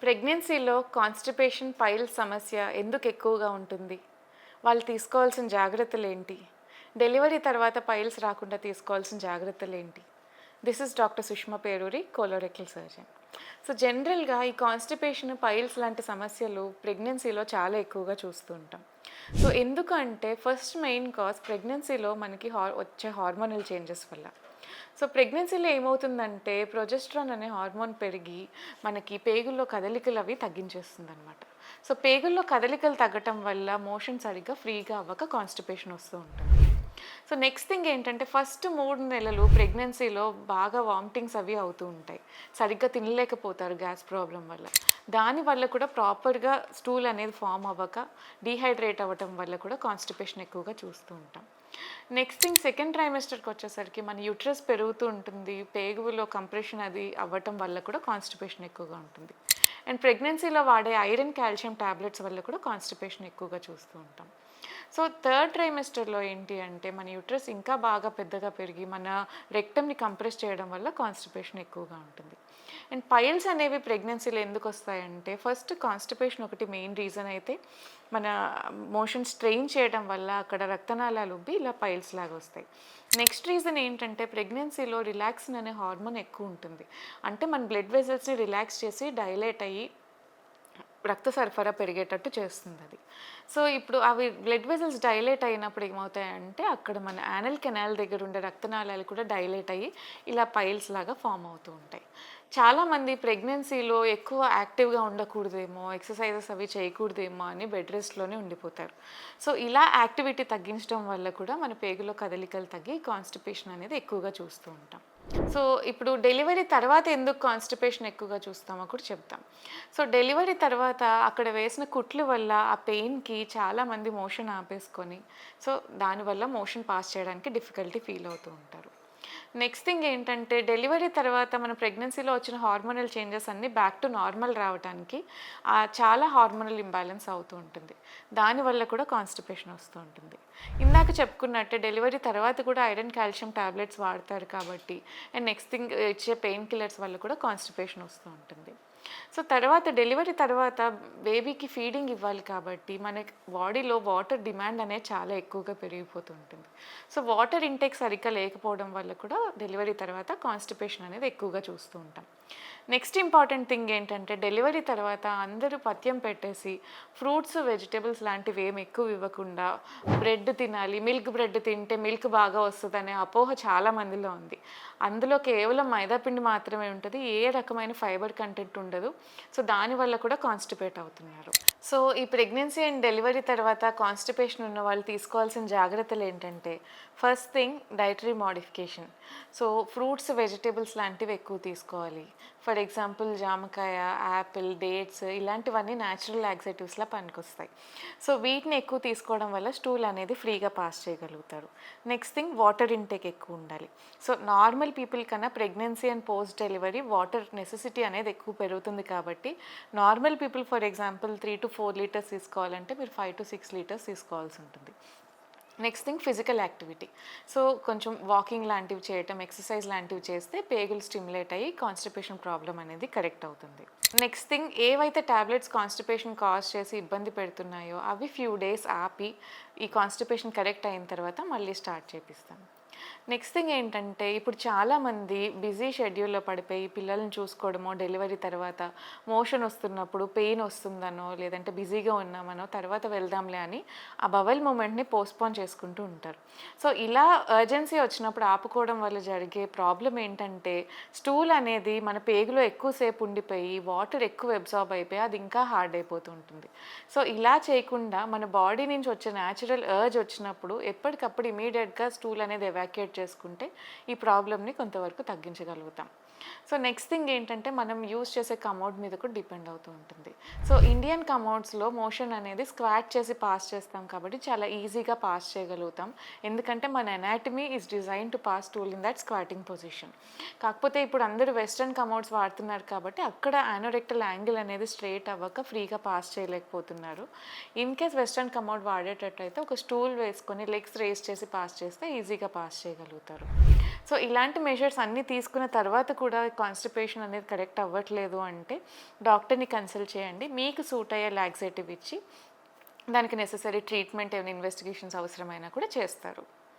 ప్రెగ్నెన్సీలో constipation, piles సమస్య ఎందుకు ఎక్కువగా ఉంటుంది? వాళ్ళు తీసుకోవాల్సిన జాగ్రత్తలేంటి? డెలివరీ తర్వాత పైల్స్ రాకుండా తీసుకోవాల్సిన జాగ్రత్తలేంటి? This is doctor Sushma Peruri, colorectal surgeon. So, జనరల్‌గా ఈ కాన్‌స్టిపేషన్, పైల్స్ లాంటి సమస్యలు ప్రెగ్నెన్సీలో చాలా ఎక్కువగా చూస్తూ ఉంటాం. సో, ఎందుకంటే ఫస్ట్ మెయిన్ కాజ్ ప్రెగ్నెన్సీలో మనకి వచ్చే హార్మోనల్ చేంజెస్ వల్ల. సో, ప్రెగ్నెన్సీలో ఏమవుతుందంటే ప్రొజెస్ట్రాన్ అనే హార్మోన్ పెరిగి మనకి పేగుల్లో కదలికలు అవి తగ్గించేస్తుందనమాట. సో, పేగుల్లో కదలికలు తగ్గటం వల్ల మోషన్ సరిగ్గా ఫ్రీగా అవ్వక కాన్‌స్టిపేషన్ వస్తూ ఉంటుంది. సో, నెక్స్ట్ థింగ్ ఏంటంటే ఫస్ట్ 3 నెలలు ప్రెగ్నెన్సీలో బాగా వామిటింగ్స్ అవి అవుతూ ఉంటాయి. సరిగ్గా తినలేకపోతారు గ్యాస్ ప్రాబ్లమ్ వల్ల. దానివల్ల కూడా ప్రాపర్‌గా స్టూల్ అనేది ఫార్మ్ అవ్వక డీహైడ్రేట్ అవ్వటం వల్ల కూడా కాన్‌స్టిపేషన్ ఎక్కువగా చూస్తూ ఉంటాం. నెక్స్ట్ థింగ్ సెకండ్ ట్రైమెస్టర్‌కి వచ్చేసరికి మన యూట్రస్ పెరుగుతూ ఉంటుంది. పేగులో కంప్రెషన్ అది అవ్వటం వల్ల కూడా కాన్‌స్టిపేషన్ ఎక్కువగా ఉంటుంది. అండ్ ప్రెగ్నెన్సీలో వాడే ఐరన్, కాల్షియం టాబ్లెట్స్ వల్ల కూడా కాన్‌స్టిపేషన్ ఎక్కువగా చూస్తూ ఉంటాం. సో, థర్డ్ ట్రైమెస్టర్‌లో ఏంటి అంటే మన యూట్రస్ ఇంకా బాగా పెద్దగా పెరిగి మన రెక్టమ్‌ని కంప్రెస్ చేయడం వల్ల కాన్‌స్టిపేషన్ ఎక్కువగా ఉంటుంది. అండ్ పైల్స్ అనేవి ప్రెగ్నెన్సీలో ఎందుకొస్తాయంటే ఫస్ట్ కాన్‌స్టిపేషన్ ఒకటి మెయిన్ రీజన్ అయితే మన మోషన్ స్ట్రెయిన్ చేయడం వల్ల అక్కడ రక్తనాళాలు ఉబ్బి ఇలా పైల్స్ లాగా వస్తాయి. నెక్స్ట్ రీజన్ ఏంటంటే ప్రెగ్నెన్సీలో రిలాక్సిన్ అనే హార్మోన్ ఎక్కువ ఉంటుంది. అంటే మన బ్లడ్ వెసల్స్‌ని రిలాక్స్ చేసి డైలేట్ అయ్యి రక్త సరఫరా పెరిగేటట్టు చేస్తుంది అది. సో, ఇప్పుడు అవి బ్లడ్ వెసల్స్ డైలేట్ అయినప్పుడు ఏమవుతాయంటే అక్కడ మన యానల్ కెనాల్ దగ్గర ఉండే రక్తనాళాలు కూడా డైలేట్ అయ్యి ఇలా పైల్స్ లాగా ఫామ్ అవుతూ ఉంటాయి. చాలామంది ప్రెగ్నెన్సీలో ఎక్కువ యాక్టివ్‌గా ఉండకూడదేమో, ఎక్సర్‌సైజెస్ అవి చేయకూడదేమో అని బెడ్ రెస్ట్‌లోనే ఉండిపోతారు. సో, ఇలా యాక్టివిటీ తగ్గించడం వల్ల కూడా మన పేగులో కదలికలు తగ్గి కాన్‌స్టిపేషన్ అనేది ఎక్కువగా చూస్తూ ఉంటాం. సో, ఇప్పుడు డెలివరీ తర్వాత ఎందుకు కాన్‌స్టిపేషన్ ఎక్కువగా చూస్తామో కూడా చెప్తాం. సో, డెలివరీ తర్వాత అక్కడ వేసిన కుట్లు వల్ల ఆ పెయిన్‌కి చాలామంది మోషన్ ఆపేసుకొని, సో, దానివల్ల మోషన్ పాస్ చేయడానికి డిఫికల్టీ ఫీల్ అవుతూ ఉంటారు. నెక్స్ట్ థింగ్ ఏంటంటే డెలివరీ తర్వాత మన ప్రెగ్నెన్సీలో వచ్చిన హార్మోనల్ చేంజెస్ అన్నీ బ్యాక్ టు నార్మల్ రావటానికి చాలా హార్మోనల్ ఇంబ్యాలెన్స్ అవుతూ ఉంటుంది. దానివల్ల కూడా కాన్‌స్టిపేషన్ వస్తూ ఉంటుంది. ఇందాక చెప్పుకున్నట్టే డెలివరీ తర్వాత కూడా ఐరన్, కాల్షియం టాబ్లెట్స్ వాడతారు కాబట్టి అండ్ నెక్స్ట్ థింగ్ ఇచ్చే పెయిన్ కిల్లర్స్ వల్ల కూడా కాన్‌స్టిపేషన్ వస్తూ ఉంటుంది. సో, తర్వాత డెలివరీ తర్వాత బేబీకి ఫీడింగ్ ఇవ్వాలి కాబట్టి మనకి బాడీలో వాటర్ డిమాండ్ అనేది చాలా ఎక్కువగా పెరిగిపోతూ ఉంటుంది. సో, వాటర్ ఇంటేక్ సరిగ్గా లేకపోవడం వల్ల కూడా డెలివరీ తర్వాత కాన్‌స్టిపేషన్ అనేది ఎక్కువగా చూస్తూ ఉంటాం. నెక్స్ట్ ఇంపార్టెంట్ థింగ్ ఏంటంటే డెలివరీ తర్వాత అందరూ పథ్యం పెట్టేసి ఫ్రూట్స్, వెజిటబుల్స్ లాంటివి ఏమి ఎక్కువ ఇవ్వకుండా బ్రెడ్ తినాలి, మిల్క్ బ్రెడ్ తింటే మిల్క్ బాగా వస్తదనే అపోహ చాలా మందిలో ఉంది. అందులో కేవలం మైదా పిండి మాత్రమే ఉంటది. ఏ రకమైన ఫైబర్ కంటెంట్ ఉండదు. సో, దానివల్ల కూడా కాన్‌స్టిపేట్ అవుతున్నారు. సో, ఈ ప్రెగ్నెన్సీ అండ్ డెలివరీ తర్వాత కాన్‌స్టిపేషన్ ఉన్న వాళ్ళు తీసుకోవాల్సిన జాగ్రత్తలేంటంటే first thing dietary modification. So, fruits, vegetables లాంటివి ఎక్కువ తీసుకోవాలి. ఫర్ ఎగ్జాంపుల్ జామకాయ, యాపిల్, డేట్స్ ఇలాంటివన్నీ న్యాచురల్ లాక్సేటివ్స్‌లా పనికొస్తాయి. సో, వీటిని ఎక్కువ తీసుకోవడం వల్ల స్టూల్ అనేది ఫ్రీగా పాస్ చేయగలుగుతారు. నెక్స్ట్ థింగ్ వాటర్ ఇంటేక్ ఎక్కువ ఉండాలి. సో, నార్మల్ పీపుల్ కన్నా pregnancy and post delivery water necessity అనేది ఎక్కువ పెరుగుతుంది కాబట్టి normal people for example 3-4 litres తీసుకోవాలంటే మీరు 5-6 లీటర్స్ తీసుకోవాల్సి ఉంటుంది. Next thing physical activity. So, కొంచెం వాకింగ్ లాంటివి చేయటం, ఎక్సర్సైజ్ లాంటివి చేస్తే పేగులు స్టిమ్యులేట్ అయ్యి కాన్‌స్టిపేషన్ ప్రాబ్లమ్ అనేది కరెక్ట్ అవుతుంది. నెక్స్ట్ థింగ్ ఏవైతే టాబ్లెట్స్ కాన్‌స్టిపేషన్ కాజ్ చేసి ఇబ్బంది పెడుతున్నాయో అవి ఫ్యూ డేస్ ఆపి ఈ కాన్‌స్టిపేషన్ కరెక్ట్ అయిన తర్వాత మళ్ళీ స్టార్ట్ చేపిస్తాం. నెక్స్ట్ థింగ్ ఏంటంటే ఇప్పుడు చాలామంది బిజీ షెడ్యూల్లో పడిపోయి పిల్లల్ని చూసుకోవడమో డెలివరీ తర్వాత మోషన్ వస్తున్నప్పుడు పెయిన్ వస్తుందనో లేదంటే బిజీగా ఉన్నామనో తర్వాత వెళ్దాంలే అని ఆ బవల్ మూమెంట్ని పోస్ట్పోన్ చేసుకుంటూ ఉంటారు. సో, ఇలా అర్జెన్సీ వచ్చినప్పుడు ఆపుకోవడం వల్ల జరిగే ప్రాబ్లం ఏంటంటే స్టూల్ అనేది మన పేగులో ఎక్కువసేపు ఉండిపోయి వాటర్ ఎక్కువ అబ్జార్బ్ అయిపోయి అది ఇంకా హార్డ్ అయిపోతూ ఉంటుంది. సో, ఇలా చేయకుండా మన బాడీ నుంచి వచ్చే న్యాచురల్ అర్జ్ వచ్చినప్పుడు ఎప్పటికప్పుడు ఇమీడియట్గా స్టూల్ అనేది ఎవాక్యుయేట్ చేసుకుంటే ఈ ప్రాబ్లమ్ని కొంతవరకు తగ్గించగలుగుతాం. సో, నెక్స్ట్ థింగ్ ఏంటంటే మనం యూజ్ చేసే కమోడ్ మీద కూడా డిపెండ్ అవుతూ ఉంటుంది. సో, ఇండియన్ కమోడ్స్‌లో మోషన్ అనేది స్క్వాట్ చేసి పాస్ చేస్తాం కాబట్టి చాలా ఈజీగా పాస్ చేయగలుగుతాం. ఎందుకంటే మన anatomy is design to pass stool in that squatting position. కాకపోతే ఇప్పుడు అందరూ వెస్టర్న్ కమోడ్స్ వాడుతున్నారు కాబట్టి అక్కడ యానోరెక్టల్ యాంగిల్ అనేది స్ట్రెయిట్ అవ్వక ఫ్రీగా పాస్ చేయలేకపోతున్నారు. ఇన్ కేస్ వెస్టర్న్ కమోడ్ వాడేటట్టయితే ఒక స్టూల్ వేసుకొని లెగ్స్ రేస్ చేసి పాస్ చేస్తే ఈజీగా పాస్ చేయగలుగుతారు. సో ఇలాంటి మెజర్స్ అన్నీ తీసుకున్న తర్వాత కూడా కాన్స్టిపేషన్ అనేది కరెక్ట్ అవ్వట్లేదు అంటే డాక్టర్ని కన్సల్ట్ చేయండి. మీకు సూట్ అయ్యే లాక్సేటివ్ ఇచ్చి దానికి నెసెసరీ ట్రీట్మెంట్ ఏమైనా ఇన్వెస్టిగేషన్స్ అవసరమైనా కూడా చేస్తారు.